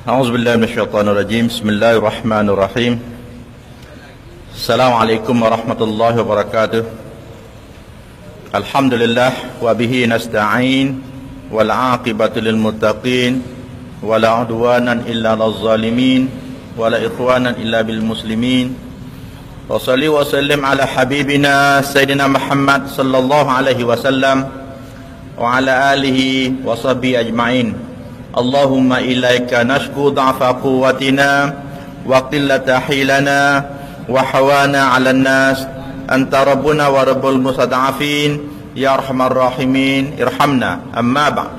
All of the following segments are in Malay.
A'udzubillahi minasyaitonirrajim. Bismillahirrahmanirrahim. Assalamualaikum warahmatullahi wabarakatuh. Alhamdulillah wa bihi nasta'in wal 'aqibatu lil muttaqin wa la 'udwanan illa 'alal zalimin wa la ikhwanan illa bil muslimin. Wa shalli wa sallim ala habibina sayyidina Muhammad sallallahu alaihi wasallam wa ala alihi wa sahbihi ajma'in. Allahumma ilaika nashku dha'fa quwwatina wa qillata hilana wa hawana 'alan nas anta rabbuna wa rabbul mustad'afin ya arhamar rahimin irhamna. Amma ba'd.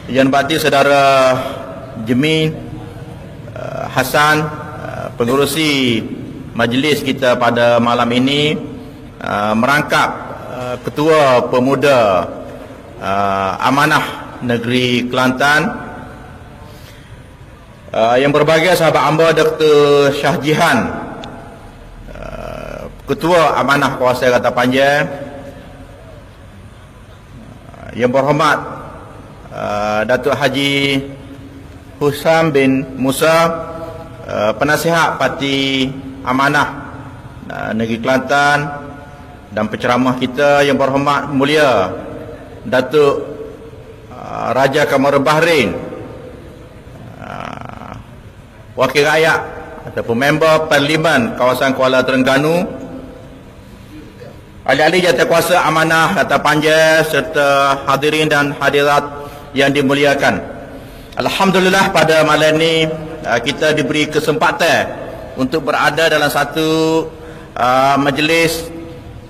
Yang berarti saudara Jemin Hasan, pengurusi majlis kita pada malam ini, merangkap ketua pemuda amanah negeri Kelantan, yang berbahagia sahabat hamba Dr. Shah Jihan, ketua amanah kawasan Kata Panjang, yang berhormat Datuk Haji Husam bin Musa, penasihat parti amanah negeri Kelantan, dan penceramah kita yang berhormat mulia Datuk Raja Kamarul Bahrain, wakil rakyat ataupun member parlimen kawasan Kuala Terengganu, ahli-ahli jawatankuasa amanah Kata Panjang, serta hadirin dan hadirat yang dimuliakan. Alhamdulillah, pada malam ini kita diberi kesempatan untuk berada dalam satu majlis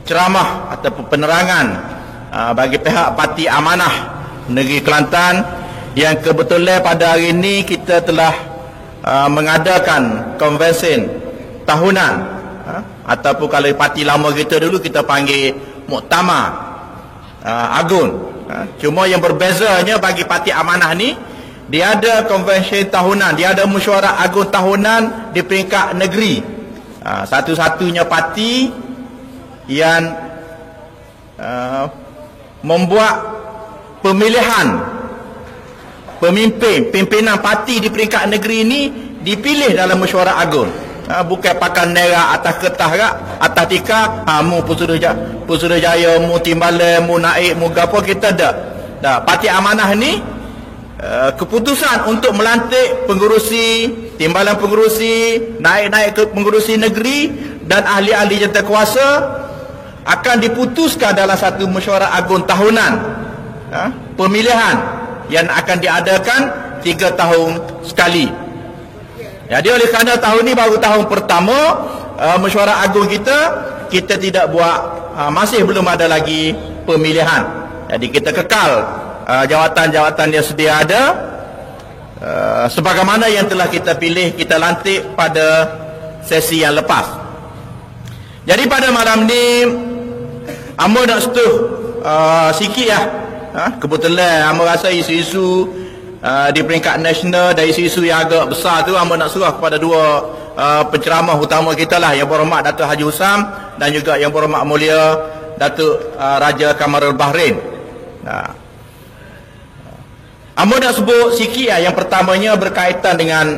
ceramah ataupun penerangan bagi pihak parti amanah negeri Kelantan, yang kebetulan pada hari ini kita telah mengadakan konvensi tahunan, ataupun kalau parti lama kita dulu kita panggil Muktamar Agung. Cuma yang berbezanya bagi parti amanah ni, dia ada konvensi tahunan, dia ada mesyuarat agung tahunan di peringkat negeri. Satu-satunya parti yang membuat pemilihan pimpinan parti di peringkat negeri ini dipilih dalam mesyuarat agung. Bukan pakai nera atas kertas ke, atas tika, mu Pusurujaya, mu Timbalan, mu Naik, mu gapo, kita dah. Parti amanah ni keputusan untuk melantik pengurusi, timbalan pengurusi, naik ke pengurusi negeri dan ahli-ahli jawatankuasa akan diputuskan dalam satu mesyuarat agung tahunan, pemilihan yang akan diadakan 3 tahun sekali. Jadi oleh kerana tahun ni baru tahun pertama mesyuarat agung kita tidak buat, masih belum ada lagi pemilihan. Jadi kita kekal jawatan-jawatan yang sedia ada, sebagaimana yang telah kita pilih, kita lantik pada sesi yang lepas. Jadi pada malam ni amba nak setuh sikit lah. Kebetulan amba rasa isu-isu di peringkat nasional dan isu-isu yang agak besar tu, amba nak serah kepada dua penceramah utama kita lah, yang berhormat Datuk Haji Husam dan juga yang berhormat mulia Datuk Raja Kamarul Bahrain. Amba nak sebut sikit lah. Yang pertamanya berkaitan dengan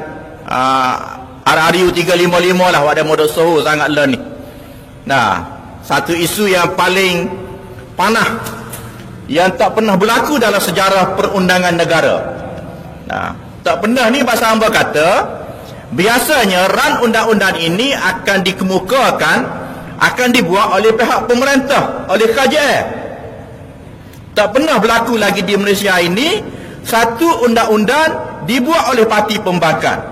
RRU 355 lah, wadah modal sohu sangat lah ni. Satu isu yang paling panah yang tak pernah berlaku dalam sejarah perundangan negara. Tak pernah ni bahasa hamba kata, biasanya ran undang-undang ini akan dikemukakan, akan dibuat oleh pihak pemerintah, oleh kerajaan. Tak pernah berlaku lagi di Malaysia ini satu undang-undang dibuat oleh parti pembangkang.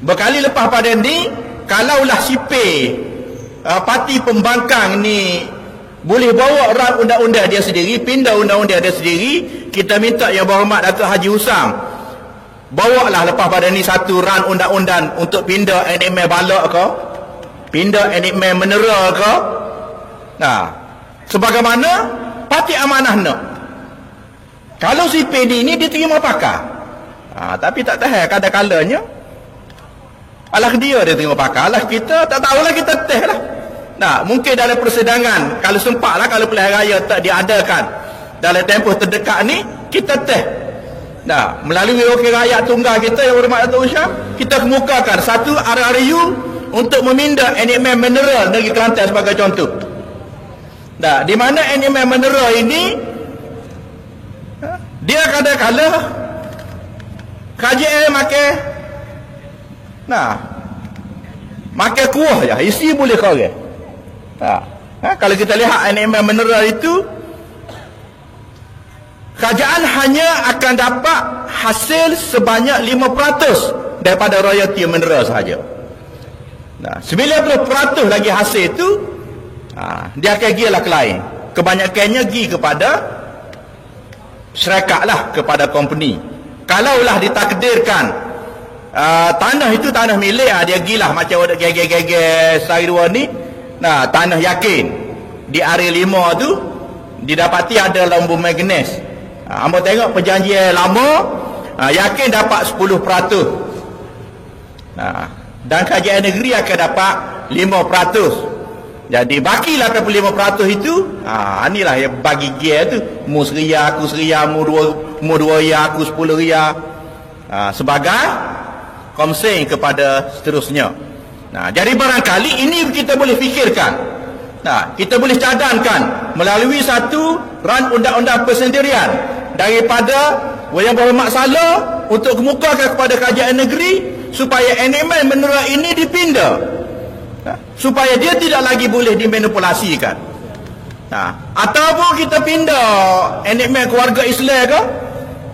Berkali lepas pada ni, kalaulah sipir parti pembangkang ni boleh bawa ran undang-undang dia sendiri, pindah undang-undang dia sendiri, kita minta yang berhormat Datuk Haji Husam, bawalah lepas pada ni satu ran undang-undang untuk pindah NMA balak ke, pindah NMA menera ke. Sebagaimana parti amanah nak. Kalau si PD ni diterima pakar, tapi tak tahu kadang-kadangnya alah dia terima pakar, alah kita tak tahulah, kita teh lah. Mungkin dalam persidangan, kalau sempatlah, kalau pilihan raya tak diadakan dalam tempoh terdekat ni, kita teh Nah, melalui wakil rakyat tunggal kita yang berhormat Datuk Syah, kita kemukakan satu RRU untuk meminda NMM Mineral Negeri Kelantan sebagai contoh. Nah, di mana NMM Mineral ini dia kadang-kadang KJL makan kuah je, isi boleh korang. Kalau kita lihat NMM Mineral itu, kerajaan hanya akan dapat hasil sebanyak 5% daripada royalti mineral sahaja. 90% lagi hasil itu dia akan gilah ke lain. Kebanyakannya pergi kepada syarikat lah, kepada company. Kalaulah ditakdirkan tanah itu tanah milik, dia gilah macam ada gege-gege sehari dua ni. Tanah yakin di area 5 tu didapati ada lampu magnes. Hamba tengok perjanjian lama, yakin dapat 10%. Dan kerajaan negeri akan dapat 5%. Jadi bakilah 5% itu, inilah yang bagi gear tu. Mu seria, aku seria, mu 2 ria, aku 10 ria. Sebagai komsen kepada seterusnya. Jadi barangkali ini kita boleh fikirkan. Kita boleh cadangkan melalui satu ran undang-undang persendirian daripada Yang Berhormat Salah untuk kemukakan kepada kerajaan negeri supaya NMM Mineral ini dipindah, supaya dia tidak lagi boleh dimanipulasikan. Ataupun kita pindah NMM Keluarga Islam ke.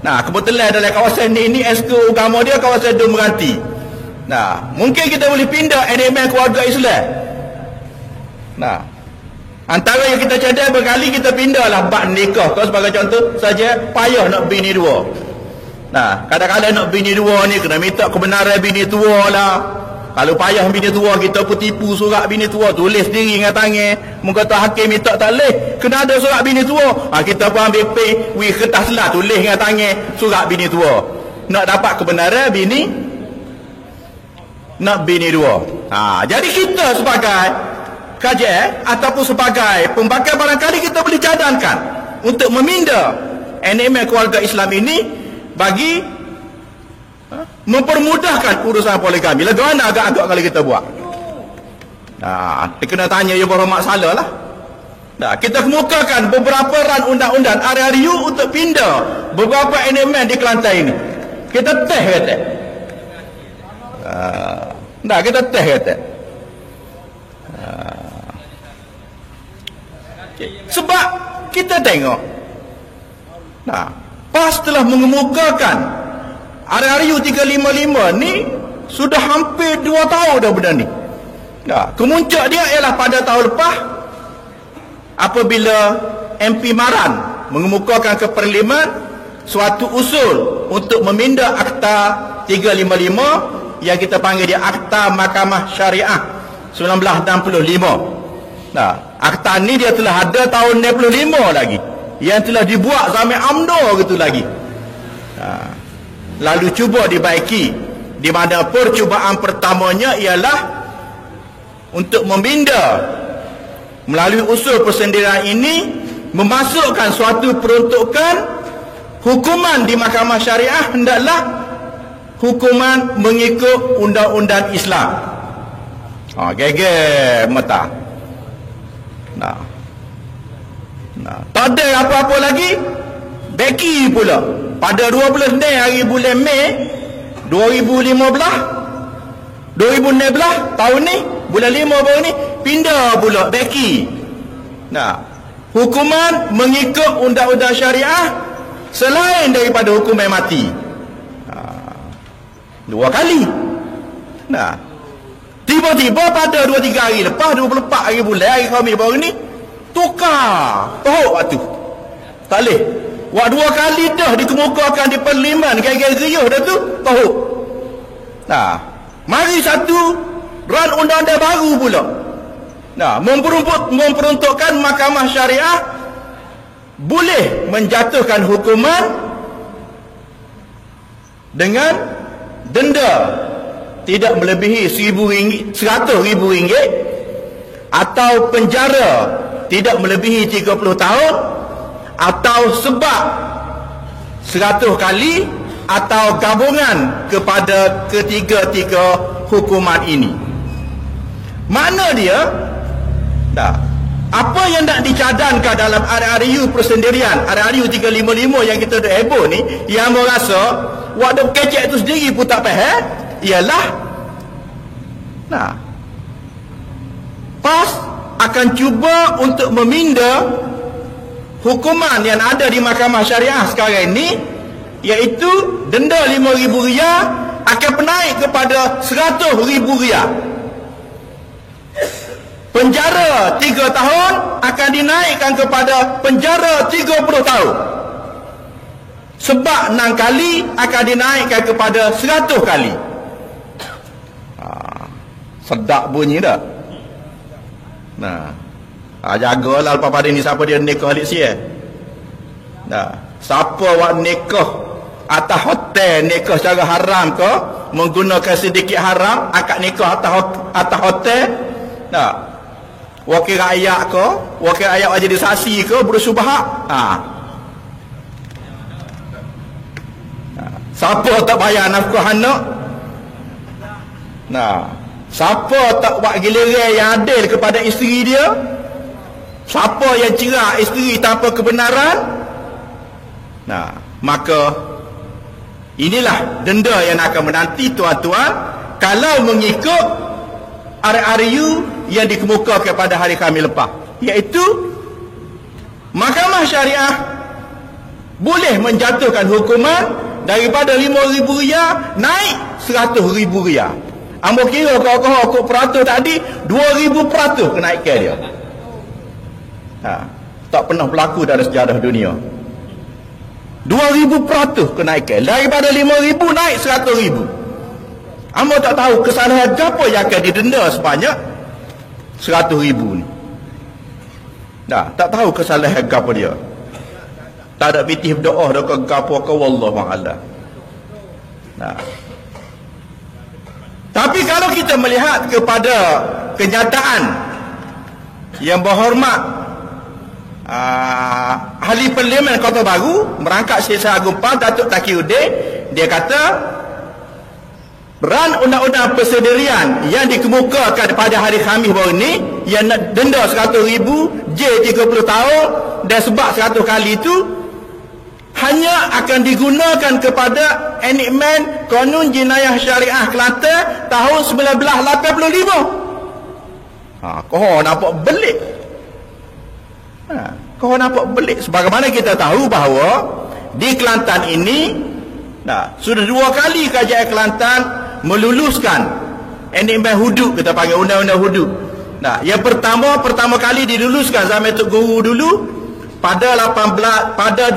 Kebetulan dalam kawasan ini esko agama dia kawasan Dun Meranti. Mungkin kita boleh pindah NMM Keluarga Islam. Antara yang kita cadang berkali kita pindahlah bak nikah. Kalau sebagai contoh saja, payah nak bini dua. Kadang-kadang nak bini dua ni kena minta kebenaran bini tua lah. Kalau payah bini tua, kita pun tipu surat bini tua, tulis sendiri dengan tangan. Muka tu hakim minta tak boleh, kena ada surat bini tua. Kita pun ambil kertas lah, tulis dengan tangan surat bini tua. Nak dapat kebenaran bini, nak bini dua. Jadi kita sebagai kajian ataupun sebagai pembakar, barangkali kita boleh cadangkan untuk meminda NMM Keluarga Islam ini bagi mempermudahkan urusan poligami. Lagu mana agak-agak kalau kita buat? Kena tanya Yang Berhormat Salah lah. Kita kemukakan beberapa ran undang-undang RRU untuk pindah beberapa NMM di Kelantan ini. Kita teh kata. Kita teh kata. Sebab kita tengok PAS telah mengemukakan RRU 355 ni sudah hampir 2 tahun dah benda ni. Kemuncak dia ialah pada tahun lepas apabila MP Maran mengemukakan ke Parlimen suatu usul untuk meminda Akta 355 yang kita panggil dia Akta Mahkamah Syariah 1965. Akta ni dia telah ada tahun 65 lagi, yang telah dibuat zaman UMNO gitu lagi. Lalu cuba dibaiki, di mana percubaan pertamanya ialah untuk meminda melalui usul persendirian ini, memasukkan suatu peruntukan hukuman di Mahkamah Syariah hendaklah hukuman mengikut undang-undang Islam. Geger mata. Tak ada apa-apa lagi, beki pula pada 12 hari bulan Mei 2016 tahun ni, bulan 5 baru ni pindah pula beki. Hukuman mengikut undang-undang syariah selain daripada hukuman mati. 2 kali. Tiba-tiba pada 2-3 hari lepas, 24 hari bulan, hari Khamis baru ni, tukar tohok waktu. Tak boleh. Wak 2 kali dah dikemukakan di Parlimen, gara-gara riuh dah tu, tohok. Mari satu ran undang-undang baru pula. Memperuntukkan Mahkamah Syariah boleh menjatuhkan hukuman dengan denda tidak melebihi RM100,000 atau penjara tidak melebihi 30 tahun atau sebab 100 kali atau gabungan kepada ketiga-tiga hukuman ini. Makna dia, apa yang nak dicadangkan dalam RRU persendirian, RRU 355 yang kita dah heboh ni, yang merasa waktu kecek tu sendiri pun tak faham, ialah PAS akan cuba untuk meminda hukuman yang ada di Mahkamah Syariah sekarang ini, iaitu denda RM5,000 akan naik kepada RM100,000. Penjara 3 tahun akan dinaikkan kepada penjara 30 tahun. Sebab 6 kali akan dinaikkan kepada 100 kali. Sedap bunyi tak? Jagalah lepas pada ni siapa dia nikah alik siya. Siapa buat nikah atas hotel, nikah secara haram ke, menggunakan sedikit haram, akad nikah atas hotel, wakil rakyat ke, wakil rakyat jadi saksi ke, bersubhat. Siapa tak bayar nafkah anak? Siapa tak buat giliran yang adil kepada isteri dia? Siapa yang cerai isteri tanpa kebenaran? Maka inilah denda yang akan menanti tuan-tuan kalau mengikut RRU yang dikemukakan pada hari Khamis lepas, iaitu Mahkamah Syariah boleh menjatuhkan hukuman daripada RM5,000 naik RM100,000. Ambo kira kau peratus tadi 2,000% kenaikan dia. Tak pernah berlaku dalam sejarah dunia. 2,000% kenaikan, daripada RM5,000 naik RM100,000. Ambo tak tahu kesalahan apa yang akan didenda sebanyak RM100,000 ni. Tak tahu kesalahan apa dia. Tak ada pitih berdoa dah ke apa ke, wallahu a'lam. Tapi kalau kita melihat kepada kenyataan yang berhormat Ahli Parlimen Kota Baru merangkap Syed Agung PAS Datuk Taqiyuddin, dia kata ran undang-undang persendirian yang dikemukakan pada hari Khamis baru ni yang nak denda RM100,000, jail 30 tahun dan sebab 100 kali itu hanya akan digunakan kepada enakmen Kanun Jenayah Syariah Kelantan tahun 1985. Kau nampak belik. Kau nampak belik. Sebagaimana kita tahu bahawa di Kelantan ini sudah 2 kali Kerajaan Kelantan meluluskan enakmen hudud, kita panggil undang-undang hudud. Yang pertama kali diluluskan zaman Tok Guru dulu pada 21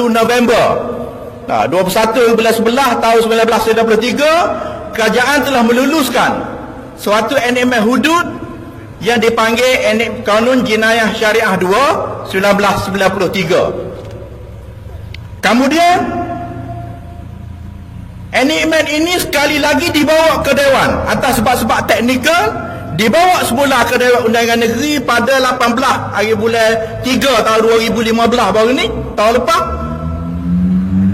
November 21 bulan 11 tahun 1993, kerajaan telah meluluskan suatu enakmen hudud yang dipanggil Kanun Jenayah Syariah 2 1993. Kemudian enakmen ini sekali lagi dibawa ke Dewan atas sebab-sebab teknikal, dibawa semula ke Dewan Undangan Negeri pada 18 hari bulan 3 tahun 2015 baru ni, tahun lepas.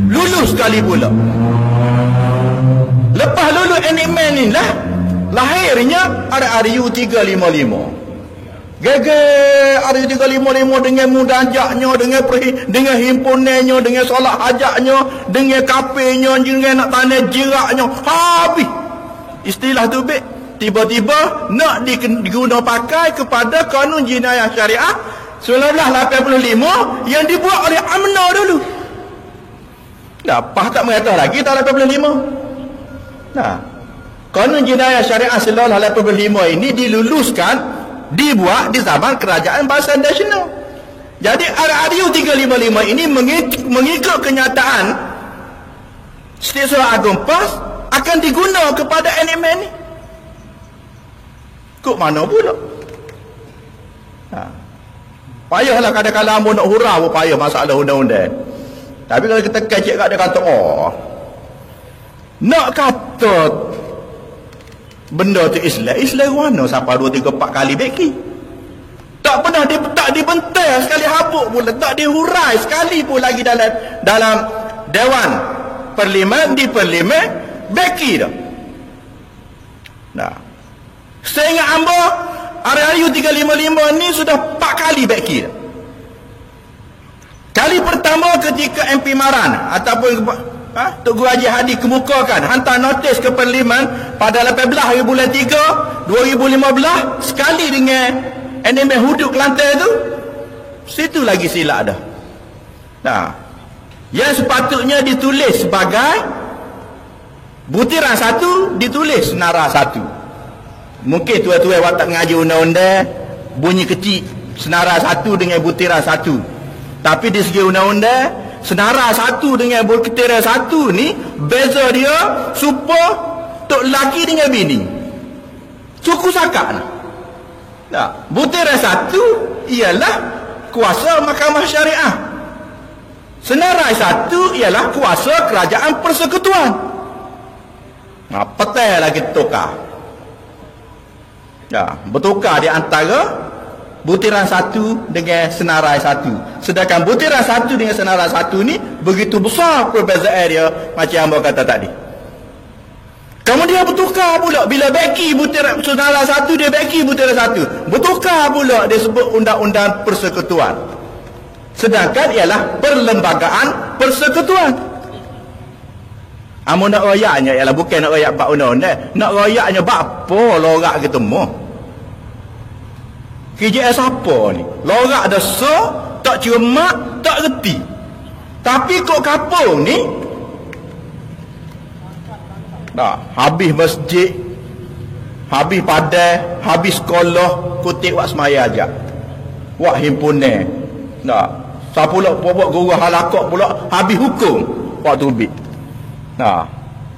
Lulus sekali pula. Lepas lulus enakmen ni lah lahirnya RRU 355. Geger RRU 355 dengan mudajaknya, dengan himpunannya, dengan solat hajatnya, dengan kafenya, dengan nak tanda jiraknya, habis istilah tu baik. Tiba-tiba nak diguna pakai kepada Kanun Jenayah Syariah 1985 yang dibuat oleh UMNO dulu. PAS tak mengatakan lagi tahun 85. Kanun Jenayah Syariah 1985 ini diluluskan, dibuat di zaman Kerajaan Barisan Nasional. Jadi RRU 355 ini mengikut kenyataan Syed Agung PAS akan digunakan kepada enakmen ini. Kok mana pula? Payahlah kadang-kadang ambo nak hurau payah masalah undang-undang. Tapi kalau kita kecek kat dia kata, nak kata benda tu Islam mana sampai 2, 3, 4 kali beki. Tak pernah tak dibentai sekali habuk pula, tak dihurai sekali pun lagi dalam Dewan parlimen di parlimen beki dah. Nah, saya ingat hamba RRU 355 ni sudah 4 kali beki dah. Kali pertama ketika MP Maran ataupun Tok Guru Haji Hadi kemukakan hantar notis ke parlimen pada 18 hari bulan 3 2015 sekali dengan NMB Hudud Kelantan tu, situ lagi silap dah. Nah, yang sepatutnya ditulis sebagai butiran 1 ditulis senara 1. Mungkin tuan-tuan awak tak mengaji undang-undang bunyi kecil senara 1 dengan butiran 1. Tapi di segi undang-undang senara 1 dengan butiran 1 ni beza dia supaya tok lelaki dengan bini. Suku sakak nak. Nah, butiran 1 ialah kuasa mahkamah syariah. Senarai 1 ialah kuasa kerajaan persekutuan. Nah, petai lagi tukar. Ya, bertukar di antara butiran 1 dengan senarai 1. Sedangkan butiran 1 dengan senarai 1 ni begitu besar perbezaan dia macam hamba kata tadi. Kemudian bertukar pula bila beki butiran senarai 1 dia beki butiran 1. Bertukar pula dia sebut undang-undang persekutuan. Sedangkan ialah perlembagaan persekutuan. Amun nak royaknya ialah bukan nak royak bab undang-undang, nak royaknya bab apa lorak kita mo. KJS apa ni? Lorak dah tak cermat, tak reti. Tapi kok kapung ni dah habis masjid, habis padai, habis sekolah, kutip wak semaya aja. Wak himpunan. Dah. Siapa pula buat guru halakak pula habis hukum wak tubik. Nah,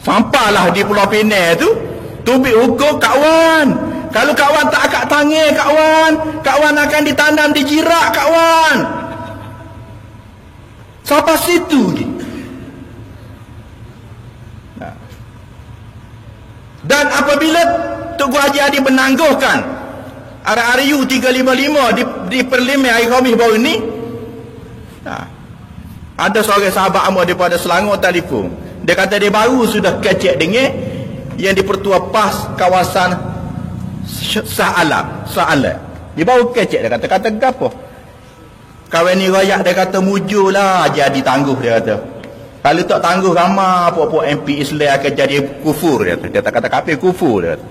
sampailah di Pulau Pinang tu tubik hukum kawan. Kalau kawan tak akak tangan kawan akan ditanam di jirak kawan. Sampai situ ni. Nah. Dan apabila Tok Guru Haji Hadi menangguhkan RRU 355 di Parlimen hari Khamis baru ni, nah, ada seorang sahabat amat daripada Selangor telefon. Dia kata dia baru sudah kecek dengan yang di Pertua PAS kawasan Shah Alam. Dia baru kecek, dia kata gapo? Kawan ni rakyat dia kata mujurlah jadi tangguh, dia kata. Kalau tak tangguh ramai puak-puak MP Islam akan jadi kufur, dia kata. Dia tak kata kafir, kufur, dia kata.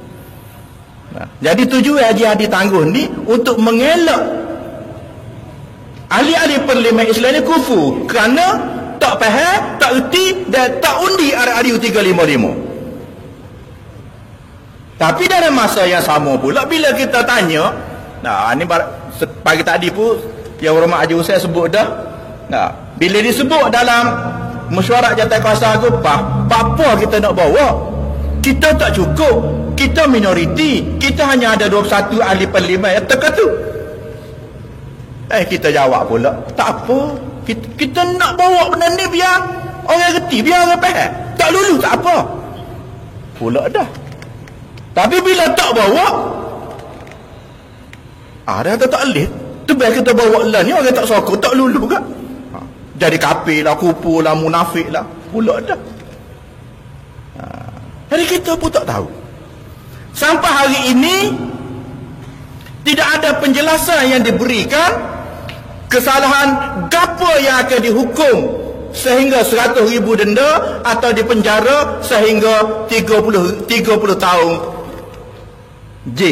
Nah, jadi tujuan Haji Hadi tangguh ni untuk mengelak ahli-ahli parlimen Islam ni kufur kerana tak faham, tak erti dan tak undi RRU 355. Tapi dalam masa yang sama pula bila kita tanya, nah ni pagi tadi pun yang Hormat Haji Hussein sebut dah, nah bila disebut dalam mesyuarat jawatankuasa Agopah, apa kita nak bawa? Kita tak cukup, kita minoriti, kita hanya ada 21 ahli parlimen yang teka tu. Kita jawab pula, tak apa, kita nak bawa benda ni biar orang reti, biar orang faham. Tak lulu tak apa pula dah. Tapi bila tak bawa, dia kata tak boleh. Tebal kita bawa lah ni orang tak sokong, tak lulu kan. Jadi kafir lah, kupu lah, munafik lah pula dah. Jadi kita pun tak tahu. Sampai hari ini tidak ada penjelasan yang diberikan kesalahan gapo yang akan dihukum sehingga 100,000 denda atau dipenjara sehingga 30 tahun J.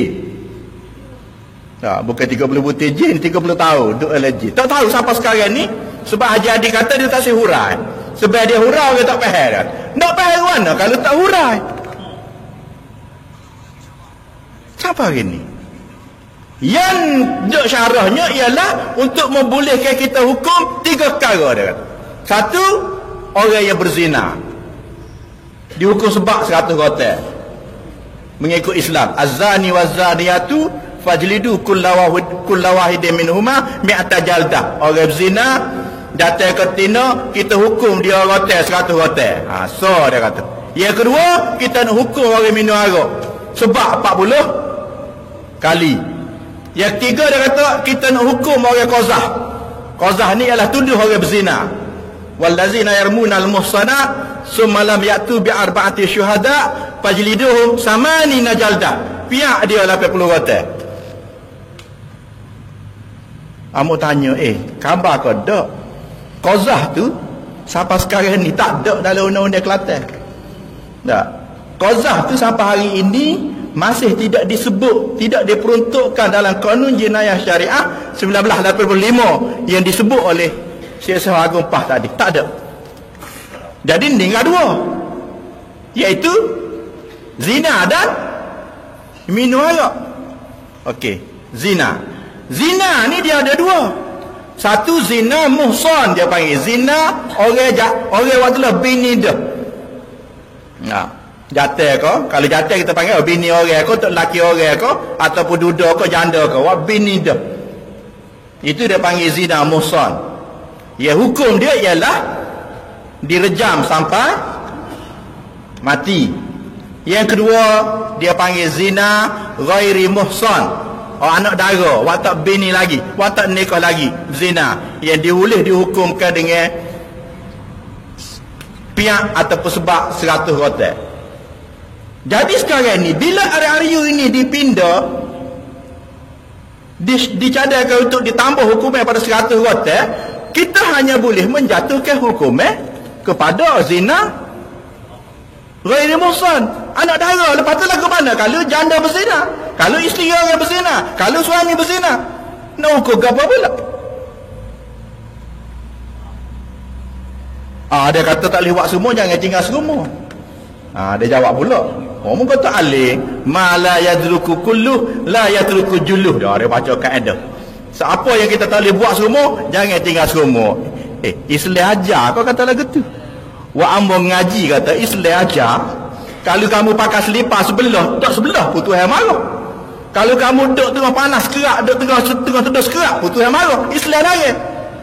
Bukan 30 butir J, 30 tahun duk LG. Tak tahu sampai sekarang ni sebab Haji Hadi kata dia tak si hurai. Sebab dia hurai dia tak faham dah. Nak faham mana kalau tak hurai? Siapa hari ni? Yang duk syarahnya ialah untuk membolehkan kita hukum 3 perkara dia kata. 1, orang yang berzina dihukum sebab 100 rotan mengikut Islam. Az-zani waz-zaniyatu fajlidu kullawahidin minhuma mi'ata jaldah. Orang berzina datang ke tina, kita hukum dia rotan 100 rotan. So dia kata. Yang kedua, kita nak hukum orang minum arak sebab 40 kali. Yang ketiga dia kata kita nak hukum orang qazah. Qazah ni ialah tuduh orang berzina. wallazina yarmuna al-muhsanat summa lam ya'tu bi arba'ati syuhada fajliduhum samanina jaldah. Piak dia 80 rotan. Amuk tanya, khabar kau dak? Qazah tu sampai sekarang ni tak ada dalam undang-undang Kelantan. Tak. Qazah tu sampai hari ini masih tidak disebut, tidak diperuntukkan dalam kanun jenayah syariah 1985 yang disebut oleh Syekh Sahih Agung Pah tadi. Tak ada. Jadi tinggal dua, iaitu zina dan minum arak. Okey, zina ni dia ada dua. Satu zina muhsan dia panggil, zina orang waktu lah bini dia. Jatuh kau, kalau jatuh kita panggil bini orang kau, lelaki orang kau, ataupun duda kau, janda kau, bini dia. Itu dia panggil zina muhsan. Ya, hukum dia ialah direjam sampai mati. Yang kedua dia panggil zina ghairi muhsan. Anak dara, wak tak bini lagi, wak tak nikah lagi, zina yang diboleh dihukumkan dengan piak ataupun sebab 100 rotan. Jadi sekarang ni bila area ini dipindah, dicadangkan untuk ditambah hukuman pada 100 rotan, kita hanya boleh menjatuhkan hukuman kepada zina ghairi muhsan, anak dara. Lepas tu lagu mana kalau janda berzina, kalau isteri orang berzina, kalau suami berzina, nak hukum apa pula? Dia kata tak boleh buat semua, jangan tinggal semua. Dia jawab pula, orang kata alih ma la yadruku kulluh la yatruku julluh. Dia baca kaedah, siapa yang kita tak boleh buat semua, jangan tinggal semua. Islam ajar kau kata lagu tu. Wa ambo ngaji kata Islam ajar, kalau kamu pakai selipar sebelah, tak sebelah, putus yang marah. Kalau kamu duduk tengah panas kerak, duduk tengah tedas kerak, putus yang marah. Islam nangis.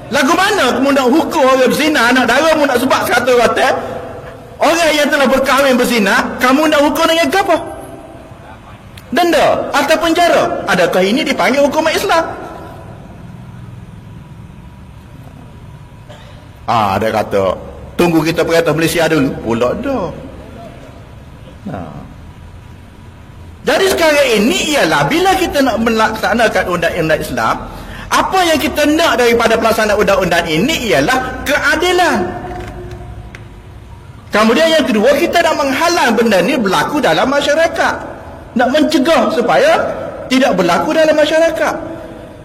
Lagu mana kamu nak hukum orang berzina, anak dara kamu nak sebab 100 rotan? Orang yang telah berkahwin berzina, kamu nak hukum dengan apa? Denda atau penjara? Adakah ini dipanggil hukuman Islam? Dia kata tunggu kita perintah Malaysia dulu. Pula dah. Jadi sekarang ini ialah bila kita nak melaksanakan undang-undang Islam, apa yang kita nak daripada pelaksanaan undang-undang ini ialah keadilan. Kemudian yang kedua, kita nak menghalang benda ni berlaku dalam masyarakat, nak mencegah supaya tidak berlaku dalam masyarakat.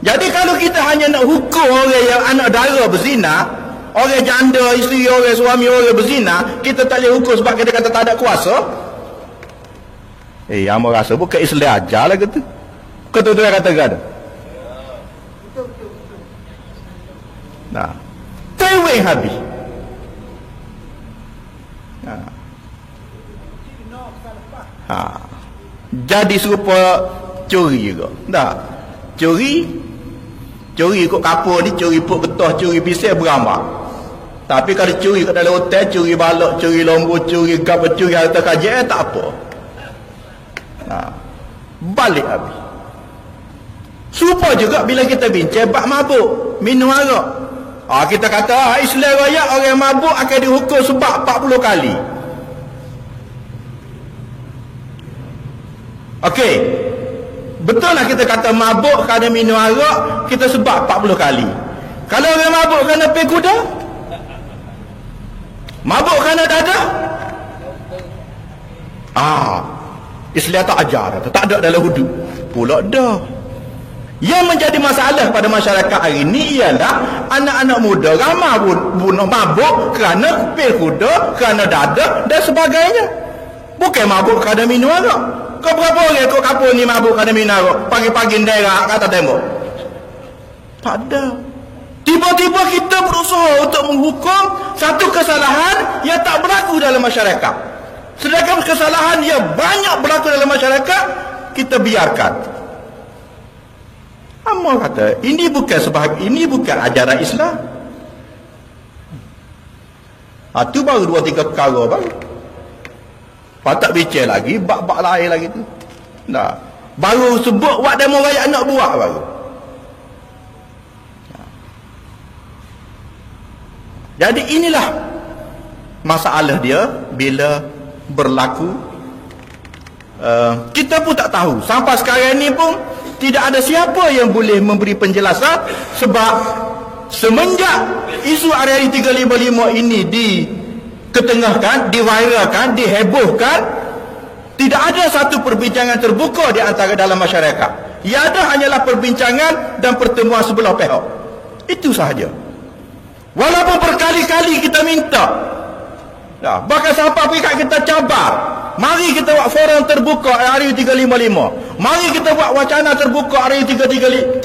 Jadi kalau kita hanya nak hukum orang yang anak dara berzina, orang janda, isteri orang, suami orang berzina, kita tak boleh hukum sebab kita kata tak ada kuasa. Yang rasa bukan Islam ajar lah gitu. Kata tu yang katakan. Tewing habis. Jadi serupa curi juga. Curi ikut kapur ni, curi put getah, curi pisau beramak. Tapi kalau curi kat dalam hotel, curi balok, curi lombu, curi gapa, curi harta kajian, tak apa. Balik habis. Serupa juga bila kita bincang bab mabuk, minum arak. Kita kata Islam raya orang mabuk akan dihukum sebab 40 kali. Okey, betul lah kita kata mabuk kerana minum arak kita sebab 40 kali. Kalau orang mabuk kerana pergi kuda, mabuk kerana dadah, Islam tak ajar, tak ada dalam hudu. Pula dah. Yang menjadi masalah pada masyarakat hari ini ialah anak-anak muda ramai bunuh mabuk kerana pergi kuda, kerana dadah dan sebagainya. Bukan mabuk kerana minum arak. Kau berapa orang kau kapur ni mabuk kerana minum arak? Pagi-pagi daerah kata tembok. Tak ada. Tiba-tiba kita berusaha untuk menghukum satu kesalahan yang tak berlaku dalam masyarakat. Sedangkan kesalahan yang banyak berlaku dalam masyarakat, kita biarkan. Amma kata, ini bukan ajaran Islam. Itu baru 2-3 perkara baru. Patut bincang lagi, bab-bab lain lagi tu. Baru sebut buat demo raya nak buat baru. Jadi inilah masalah dia bila berlaku. Kita pun tak tahu. Sampai sekarang ni pun tidak ada siapa yang boleh memberi penjelasan, sebab semenjak isu Hari-Hari 355 ini diketengahkan, diviralkan, dihebohkan, tidak ada satu perbincangan terbuka di antara dalam masyarakat. Yang ada hanyalah perbincangan dan pertemuan sebelah pihak. Itu sahaja. Walaupun berkali-kali kita minta, bahkan sampai pihak kita cabar, mari kita buat forum terbuka Hari 355, mari kita buat wacana terbuka Hari 355.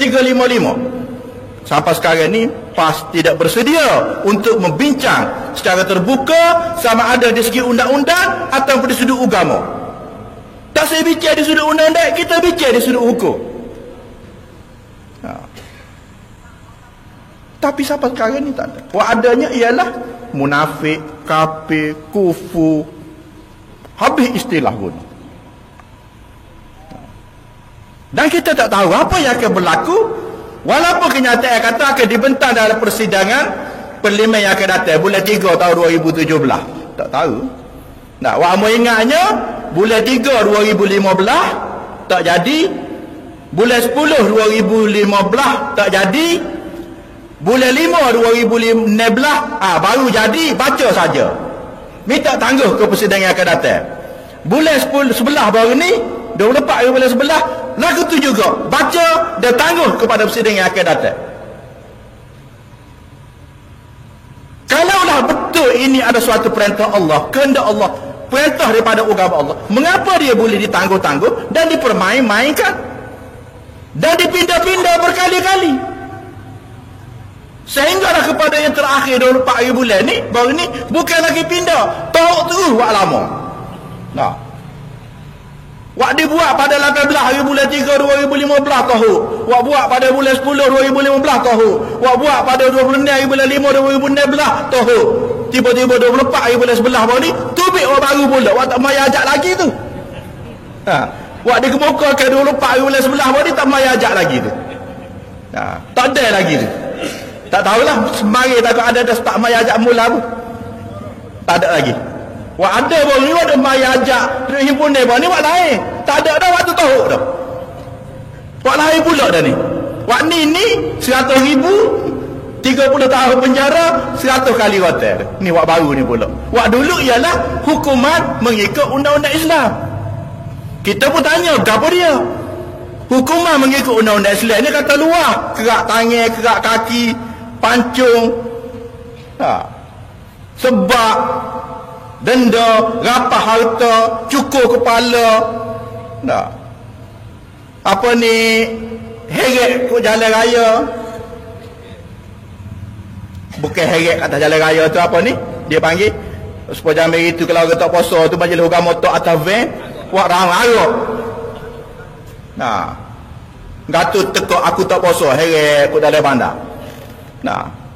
Sampai sekarang ni PAS tidak bersedia untuk membincang secara terbuka, sama ada dari segi undang-undang atau dari sudut agama. Tak saya bincang di sudut undang-undang, kita bincang di sudut hukum. Tapi sampai sekarang ni tak ada. Yang adanya ialah munafik, kafir, kufur, habis istilah pun. Dan kita tak tahu apa yang akan berlaku. Walaupun kenyataan kata akan dibentang dalam persidangan parlimen yang akan datang bulan 3 tahun 2017. Tak tahu. Nak wak mu ingatnya bulan 3 2015 tak jadi, bulan 10 2015 tak jadi, bulan 5 2016 baru jadi, baca saja. Minta tangguh ke persidangan yang akan datang. Bulan 11 baru ni 24 bulan 11 lagu tu juga baca dan tangguh kepada persidangan yang akan datang. Kalaulah betul ini ada suatu perintah Allah, kehendak Allah, perintah daripada agama Allah, mengapa dia boleh ditangguh-tangguh dan dipermain-mainkan dan dipindah-pindah berkali-kali? Sehinggalah kepada yang terakhir 24 bulan ni, baru ni bukan lagi pindah, tahu terus wak lama. Nah, wak dibuat pada 18 hari bulan 3 2015 tahu, wak buat pada bulan 10 2015 tahu, wak buat pada 26 hari bulan 5 2016 tahu. Tiba-tiba 24 hari bulan 11 baru ni tubik wak baru pula, wak tak mai ajak lagi tu. Wak dikemukakan 24 hari bulan 11 baru ni tak mai ajak lagi tu. Tak ada lagi tu. Tak tahulah, semari takut ada dah tak mai ajak mula pun. Tak ada lagi. Wak ada baru ni, wak ada mai ajak duduk himpun dia baru ni, wak lain. Tak ada dah, wak tu tahu dah. Wak lain pula dah ni. Wak ni 100,000, 30 tahun penjara, 100 kali hotel. Ni wak baru ni pula. Wak dulu ialah hukuman mengikut undang-undang Islam. Kita pun tanya, apa dia? Hukuman mengikut undang-undang Islam ni kata luar, kerak tangan, kerak kaki, pancung, sebab, denda, rapah harta, cukur kepala, apa ni, heret ke jalan raya. Bukan heret kat atas jalan raya tu, apa ni dia panggil, supaya jamir itu kalau orang tak puasa tu majlis agama motor atas van, buat rang-rang. Gatu tekuk aku tak puasa, heret ke dalam bandar.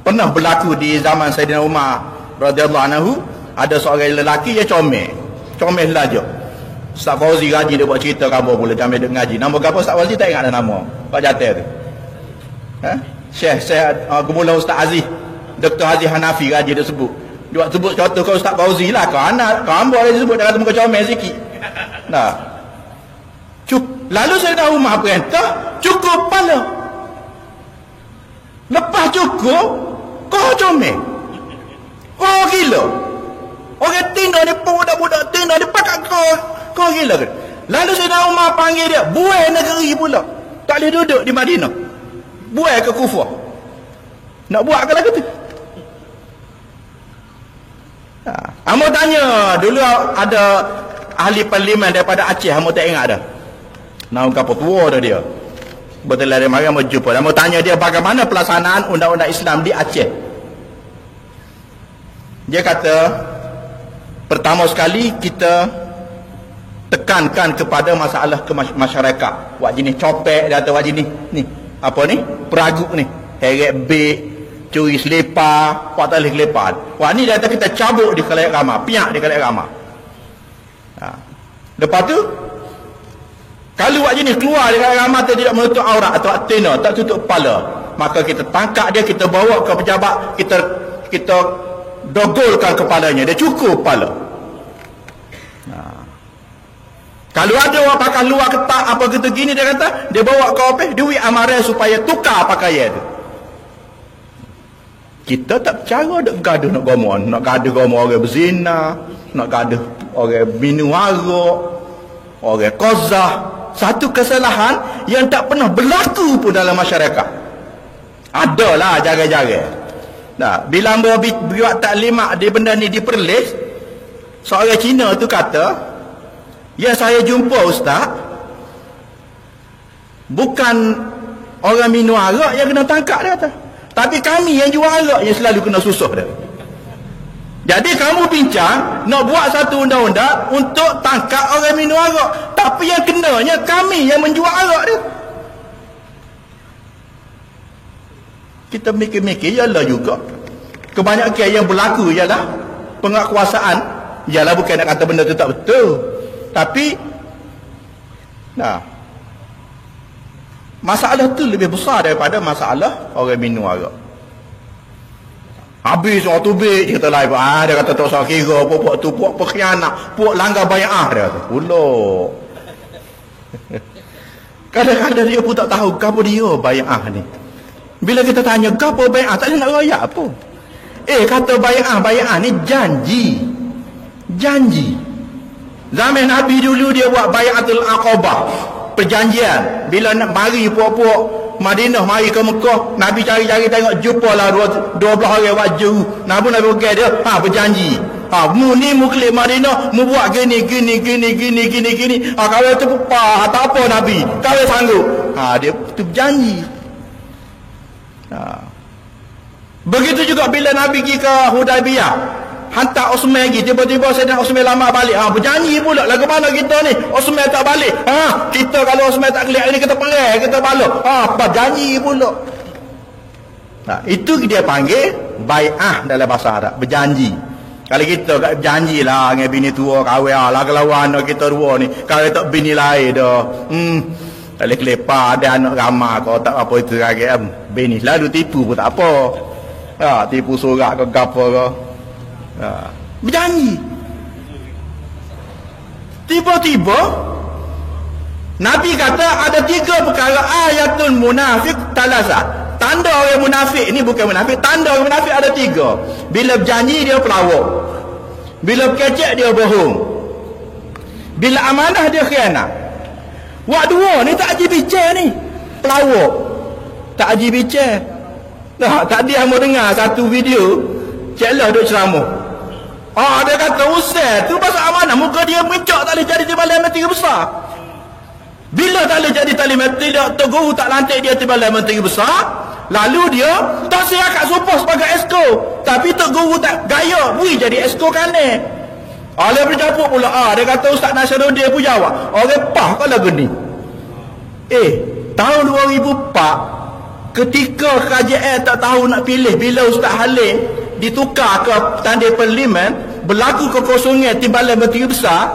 Pernah berlaku di zaman Saidina Umar radhiyallahu anhu, ada seorang lelaki yang comel saja. Ustaz Fauzi Gaji dia buat cerita khabar pula jamil dia ngaji. Nama apa Ustaz Fauzi tak ingat dah nama. Pak Jatel tu. Syekh Gemula Ustaz Aziz, Dr. Aziz Hanafi Gaji dia sebut. Dia buat sebut contoh kau Ustaz Fauzi lah, kau anak, kau ambil dia sebut dia kata muka comel sikit. Lalu Saidina Umar perintah cukup kepala. Lepas cukup, kau comel. Kau gila. Orang tinggal ni, budak-budak tinggal ni pakat kau gila ke? Lalu Saidina Umar panggil dia, buai negeri pula. Tak boleh duduk di Madinah. Buai ke Kufah. Nak buat ke lagu tu? Amo tanya, dulu ada ahli parlimen daripada Aceh, amo tak ingat dah. Nama kapal tua dah dia. Betul lah dia mari amo jumpa. Amo tanya dia bagaimana pelaksanaan undang-undang Islam di Aceh. Dia kata, pertama sekali kita tekankan kepada masalah ke masyarakat. Wak jenis copek dia atau wak jenis ni. Apa ni? Peraguk ni. Heret beg, curi selipar, wak tak boleh kelepar. Wak ni dia kata kita cabut di khalayak ramah, piak di khalayak ramah. Lepas tu kalau wak jenis keluar di khalayak ramah tidak menutup aurat atau tena, tak tutup kepala, maka kita tangkap dia, kita bawa ke pejabat, kita dogolkan kepalanya, dia cukur kepala. Kalau ada orang pakai luar ketak apa gitu gini, dia kata dia bawa ke ofis duit amaran supaya tukar pakaian tu. Kita tak percaya nak gaduh nak gaduh, nak gaduh orang berzina, nak gaduh orang minum arak, orang qazah. Satu kesalahan yang tak pernah berlaku pun dalam masyarakat. Adalah jaga-jaga. Nah, bila hamba buat taklimat di benda ni di Perlis, seorang Cina tu kata, ya saya jumpa ustaz, bukan orang minum arak yang kena tangkap, dia kata, tapi kami yang jual arak yang selalu kena susah dia. Jadi kamu bincang nak buat satu undang-undang untuk tangkap orang minum arak, tapi yang kenanya kami yang menjual arak dia. Kita mikir-mikir, ialah juga kebanyakan yang berlaku ialah pengakuasaan, ialah bukan nak kata benda tu tak betul, tapi masalah tu lebih besar daripada masalah orang minum arak. Habis orang tu baik, kita lain, dia kata tak usah kira, puak tu puak pengkhianat, puak langgar bai'ah, dia kata pulak. Kadang-kadang dia pun tak tahu apa dia bai'ah ni. Bila kita tanya apa bai'ah, tak boleh nak royak apa. Kata bai'ah ni janji. Zaman Nabi dulu dia buat bai'atul aqabah, perjanjian. Bila nak mari puak-puak Madinah mari ke Mekah, Nabi cari-cari tengok, jumpalah 12 orang wajah. Nabi pegang dia, berjanji. Mu ni mu klik Madinah, mu buat gini. Kalau tu tak apa Nabi, kalau sanggup. Dia tu berjanji. Begitu juga bila Nabi pergi ke Hudaibiyah, hantar Osman lagi, tiba-tiba Sayyidina Osman lama balik. Berjanji pula, lagu mana kita ni? Osman tak balik. Kita kalau Osman tak klik hari ni, kita perang, kita balik. Berjanji pula. Itu dia panggil bai'ah dalam bahasa Arab, berjanji. Kalau kita kat berjanji lah dengan bini tua kahwin lah, kalau anak kita dua ni kalau tak bini lain dah, tak boleh kelepar, ada anak ramah kau tak apa itu lagi, bini selalu tipu pun tak apa. Tipu surat ke apa ke. Berjanji. Tiba-tiba Nabi kata ada 3 perkara ayatul munafik talasa. Tanda orang munafik ni bukan munafik, tanda orang munafik ada 3. Bila berjanji dia pelawak, bila berkecek dia bohong, bila amanah dia khianat. Wak dua ni tak aji bicar ni, pelawak, tak aji bicar. Tadi hamba dengar satu video Cik Lah duk ceramah. Dia kata usai tu pasal amanah, muka dia mencok tak boleh jadi timbalan menteri besar. Bila tak boleh jadi tali menteri, Tok Guru tak lantik dia timbalan menteri besar, lalu dia tak siap kat supos sebagai esko, tapi Tok Guru tak gaya bui jadi esko kane. Dia berjapuk pula. Dia kata Ustaz Nasruddin pun jawab, orang pah kau lagu ni. Tahun 2004 ketika kerajaan tak tahu nak pilih, bila Ustaz Halim ditukar ke tanding parlimen, berlaku kekosongan timbalan menteri besar,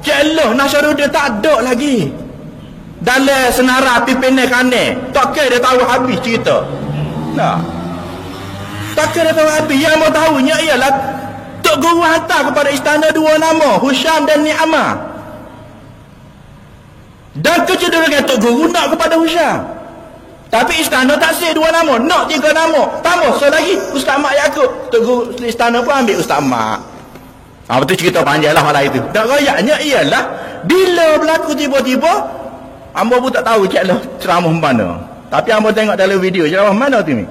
Cik Lah Nasruddin tak ada lagi dalam senarai pimpinan kane. Tak kira dia tahu habis cerita. Tak kira dia tahu habis. Yang mau tahunya ialah Tok Guru hantar kepada istana 2 nama, Husyam dan Ni'amah. Dan kecenderungan Tok Guru nak kepada Husyam, tapi istana tak sih 2 nama, nak 3 nama. Tambah lagi Ustaz Mak Yaakob. Tok Guru istana pun ambil Ustaz Mak. Betul cerita panjang lah malah itu. Dan rayaknya ialah bila berlaku tiba-tiba, hamba pun tak tahu Cik Lah ceramah mana. Tapi hamba tengok dalam video ceramah mana tu ni?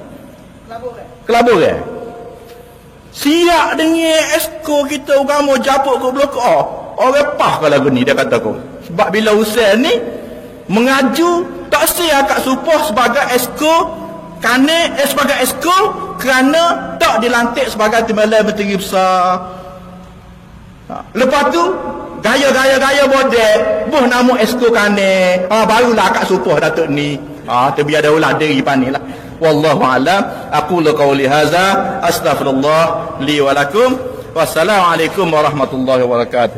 Kelaburan. Siap dengan esko kita agama japuk ke blok A. Orang pah kalau lagu ni dia kata aku. Sebab bila Husain ni mengaju tak siap kat supah sebagai esko kane, sebagai esko kerana tak dilantik sebagai timbalan menteri besar. Lepas tu gaya bodek buh nama esko kane, barulah kat supah Datuk ni. Terbiar daulah diri panik lah. Wallahu a'lam. Aqulu qawli hadza astaghfirullah li wa lakum. Wassalamualaikum warahmatullahi wabarakatuh.